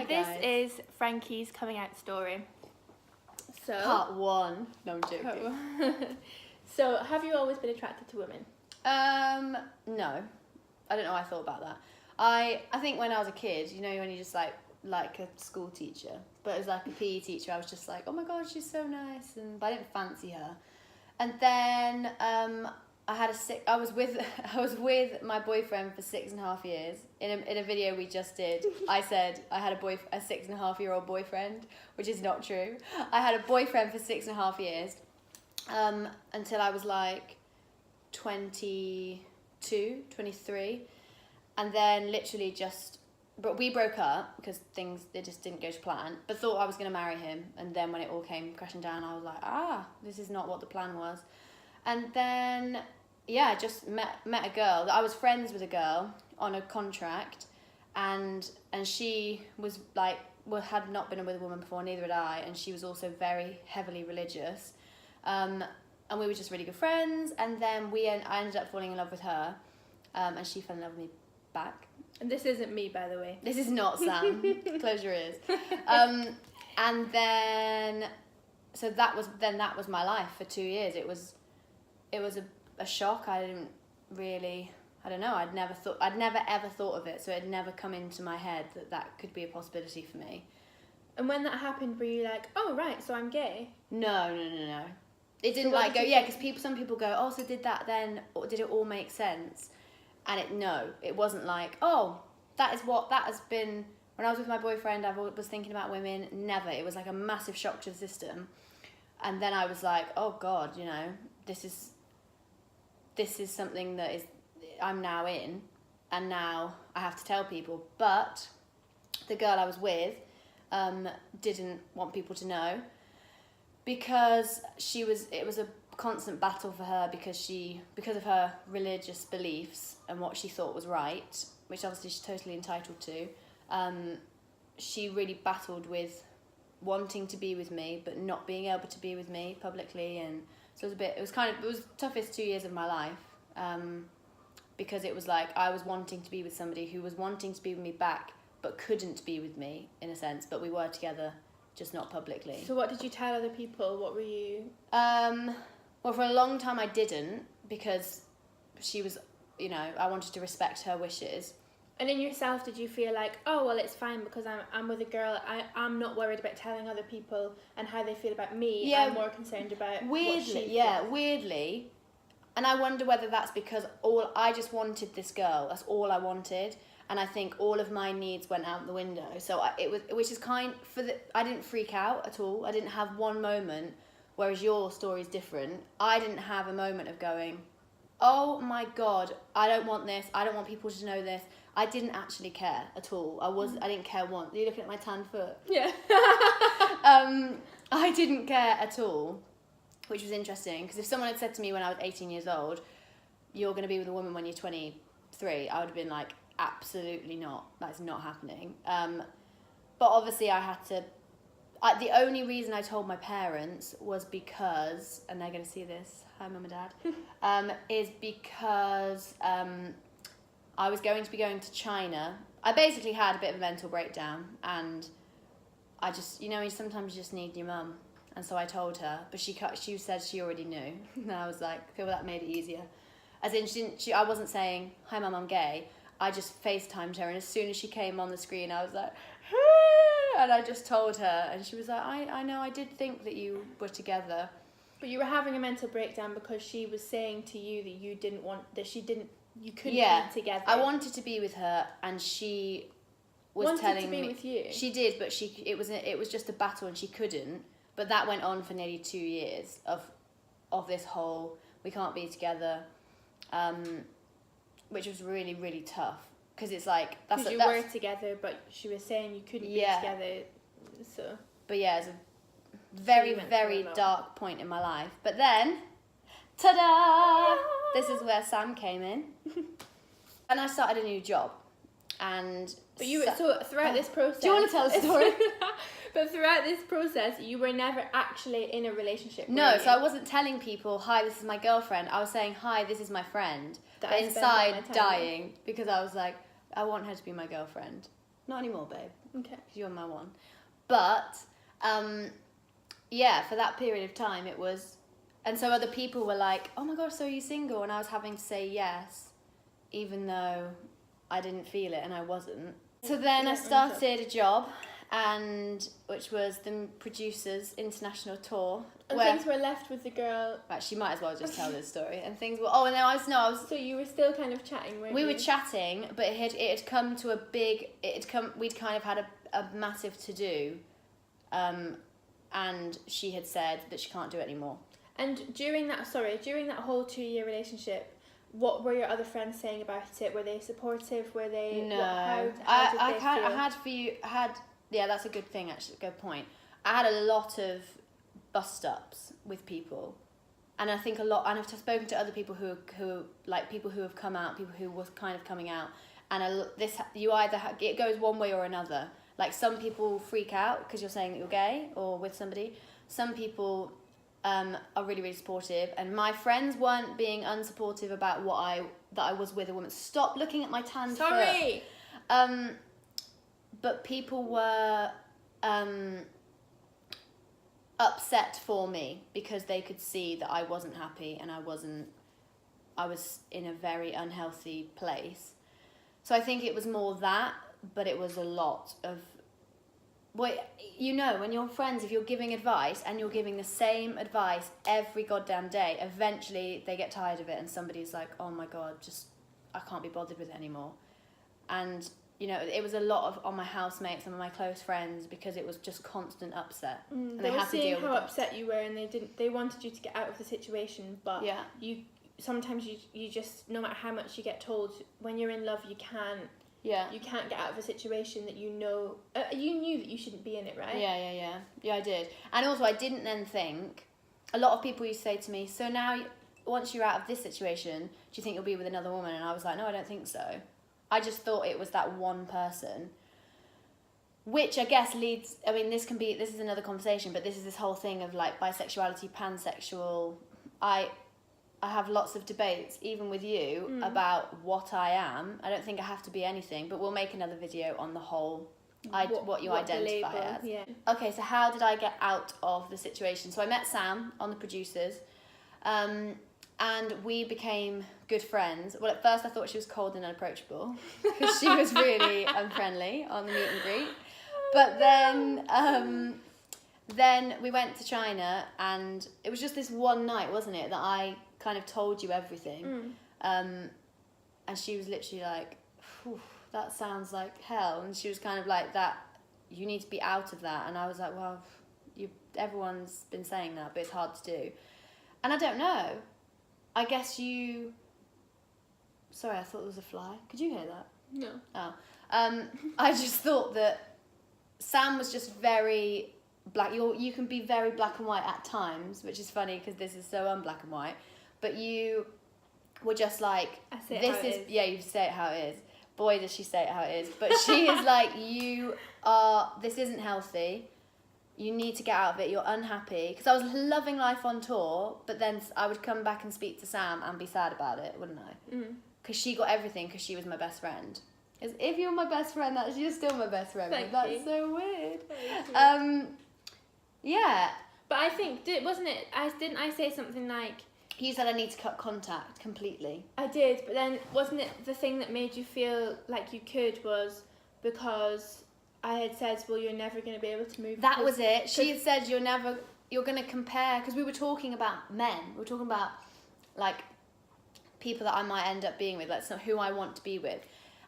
this guys. is Frankie's coming out story. So, Part 1. No, I'm joking. So, have you always been attracted to women? No. I don't know what I thought about that. I think when I was a kid, you know, when you just like a school teacher, but it was like a PE teacher, I was just like, oh my god, she's so nice, but I didn't fancy her. And then I was with my boyfriend for 6.5 years. In a video we just did, I said I had a 6.5-year-old boyfriend, which is not true. I had a boyfriend for 6.5 years, until I was like 22, 23, and then literally but we broke up because they just didn't go to plan, but thought I was going to marry him. And then when it all came crashing down, I was like, this is not what the plan was. And then, yeah, I just met a girl. I was friends with a girl on a contract, and she was like, had not been with a woman before, neither had I, and she was also very heavily religious. And we were just really good friends, and then I ended up falling in love with her, and she fell in love with me back. And this isn't me, by the way. This is not Sam. Close your ears. And then, so that was my life for 2 years. It was a shock. I didn't really, I don't know. I'd never ever thought of it. So it had never come into my head that could be a possibility for me. And when that happened, were you like, oh right, so I'm gay? No. It didn't because some people go, oh, so did that then, or did it all make sense? And it wasn't like, oh, that has been, when I was with my boyfriend, I was thinking about women. Never. It was like a massive shock to the system. And then I was like, oh God, you know, this is something that I'm now in, and now I have to tell people. But the girl I was with didn't want people to know, because it was a constant battle for her, because of her religious beliefs and what she thought was right, which obviously she's totally entitled to. She really battled with wanting to be with me but not being able to be with me publicly, and so it was the toughest 2 years of my life, because it was like I was wanting to be with somebody who was wanting to be with me back but couldn't be with me, in a sense, but we were together, just not publicly. So what did you tell other people? What were you... Well, for a long time I didn't, because she was, you know, I wanted to respect her wishes. And in yourself, did you feel like, oh, well, it's fine because I'm with a girl. I'm not worried about telling other people and how they feel about me. Yeah, I'm more concerned about weirdly. And I wonder whether that's because I just wanted this girl. That's all I wanted. And I think all of my needs went out the window. So I didn't freak out at all. I didn't have one moment, whereas your story's different. I didn't have a moment of going, oh my God, I don't want this. I don't want people to know this. I didn't actually care at all. I didn't care once. Are you looking at my tan foot? Yeah. I didn't care at all, which was interesting, because if someone had said to me when I was 18 years old, you're going to be with a woman when you're 23, I would have been like, absolutely not. That's not happening. But obviously I had to... the only reason I told my parents was because, and they're going to see this, hi Mum and Dad, is because I was going to be going to China. I basically had a bit of a mental breakdown, and I just, you know, sometimes you just need your mum. And so I told her, but she said she already knew. And I was like, okay, well, that made it easier. As in, I wasn't saying, hi Mum, I'm gay. I just FaceTimed her, and as soon as she came on the screen, I was like, ah! And I just told her, and she was like, I know, I did think that you were together. But you were having a mental breakdown because she was saying to you that you couldn't be together. I wanted to be with her, and she was telling me... wanted to be with you? She did, but it was just a battle, and she couldn't. But that went on for nearly 2 years of this whole, we can't be together, which was really, really tough. Because it's like... Because you were together, but she was saying you couldn't be together, so... But yeah, it's a very, very dark point in my life. But then, ta-da! This is where Sam came in. And I started a new job. And... But so throughout this process... Do you want to tell a story? But throughout this process, you were never actually in a relationship. No, so I wasn't telling people, hi, this is my girlfriend. I was saying, hi, this is my friend. But inside dying, because I was like, I want her to be my girlfriend. Not anymore, babe. Okay. You're my one. But, yeah, for that period of time, it was... And so other people were like, oh my God, so are you single? And I was having to say yes, even though I didn't feel it and I wasn't. So then I started a job, and which was the producer's international tour. And things were left with the girl. Actually, might as well just tell this story. And things were... Oh, and then I was... So you were still kind of chatting, weren't you? We were chatting, but it had come to a big... We'd kind of had a massive to-do, and she had said that she can't do it anymore. And during that whole 2-year relationship, what were your other friends saying about it? Were they supportive? Were they... No. How did they feel? Yeah, that's a good thing, actually. Good point. I had a lot of bust-ups with people. And I think and I've spoken to other people who like people who have come out, people who was kind of coming out. And it goes one way or another. Like, some people freak out because you're saying that you're gay or with somebody. Some people... are really, really supportive, and my friends weren't being unsupportive about that I was with a woman. Stop looking at my tan Sorry. foot. But people were upset for me because they could see that I wasn't happy and I was in a very unhealthy place. So I think it was more that, but it was a lot of... Well, you know, when you're friends, if you're giving advice and you're giving the same advice every goddamn day, eventually they get tired of it and somebody's like, oh my God, I can't be bothered with it anymore. And, you know, it was a lot on my housemates and my close friends because it was just constant upset. And they were had to seeing deal with how it. upset you were, and they wanted you to get out of the situation, but yeah. sometimes you just, no matter how much you get told, when you're in love, you can't get out of a situation that you know... you knew that you shouldn't be in it, right? Yeah, I did. And also, I didn't then think... A lot of people used to say to me, so now, once you're out of this situation, do you think you'll be with another woman? And I was like, no, I don't think so. I just thought it was that one person. Which I guess leads... I mean, this is another conversation, but this is this whole thing of, like, bisexuality, pansexual... I have lots of debates, even with you, about what I am. I don't think I have to be anything, but we'll make another video on the whole, what you identify as. Yeah. Okay, so how did I get out of the situation? So I met Sam on the producers, and we became good friends. Well, at first I thought she was cold and unapproachable, because she was really unfriendly on the meet and greet. But then we went to China, and it was just this one night, wasn't it, that I kind of told you everything. And she was literally like, that sounds like hell. And she was kind of like, that, you need to be out of that. And I was like, well, everyone's been saying that, but it's hard to do. And I don't know. I guess you... Sorry, I thought there was a fly. Could you hear that? No. Oh. I just thought that Sam was just very black. You can be very black and white at times, which is funny because this is so un-black and white. But you were just like, yeah, you say it how it is. Boy, does she say it how it is. But she is like, this isn't healthy. You need to get out of it. You're unhappy. Because I was loving life on tour, but then I would come back and speak to Sam and be sad about it, wouldn't I? Because she got everything because she was my best friend. If you're my best friend, you're still my best friend. That's so weird. Yeah. But I think, didn't I say something like... You said I need to cut contact completely. I did, but then wasn't it the thing that made you feel like you could was because I had said, well, you're never going to be able to move. That was it. She had said you're going to compare, because we were talking about men. We were talking about, like, people that I might end up being with, like, who I want to be with.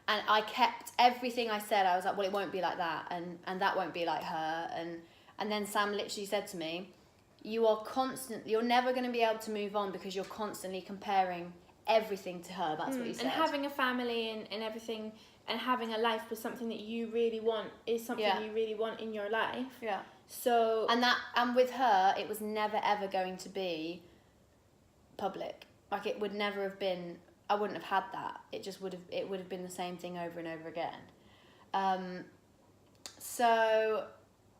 And I kept everything I said. I was like, well, it won't be like that, and that won't be like her. And then Sam literally said to me, you're never going to be able to move on because you're constantly comparing everything to her. That's what you said. And having a family and everything, and having a life was something that you really want, is something you really want in your life. Yeah. So... And with her, it was never ever going to be public. Like, it would never have been... I wouldn't have had that. It would have been the same thing over and over again.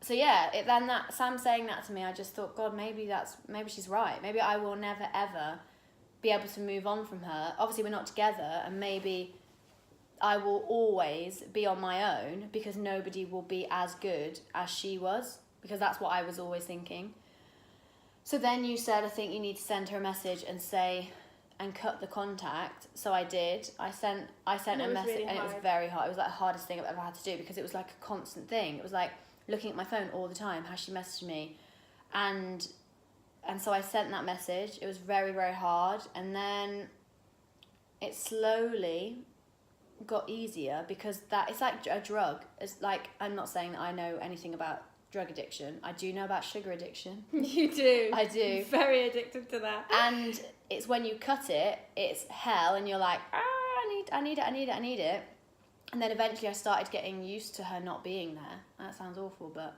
So yeah, then that Sam saying that to me, I just thought, God, maybe she's right. Maybe I will never ever be able to move on from her. Obviously, we're not together, and maybe I will always be on my own because nobody will be as good as she was, because that's what I was always thinking. So then you said, I think you need to send her a message and say, and cut the contact. So I did. I sent a message, really and it was very hard. It was like the hardest thing I've ever had to do, because it was like a constant thing. It was like looking at my phone all the time. Has she messaged me? And so I sent that message. It was very, very hard. And then it slowly got easier, because that it's like a drug. It's like, I'm not saying that I know anything about drug addiction. I do know about sugar addiction. You do. I do. Very addicted to that. And it's when you cut it, it's hell, and you're like, I need it. And then eventually I started getting used to her not being there. That sounds awful, but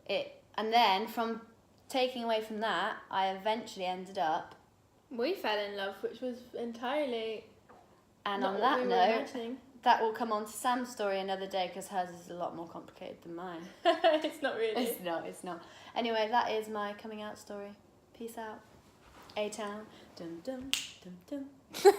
and then from taking away from that, I eventually ended up. We fell in love, which was entirely. And not on what that we were note, imagining. that will come on to Sam's story another day, because hers is a lot more complicated than mine. It's not really. It's not. Anyway, that is my coming out story. Peace out. A-Town. Dum dum dum dum.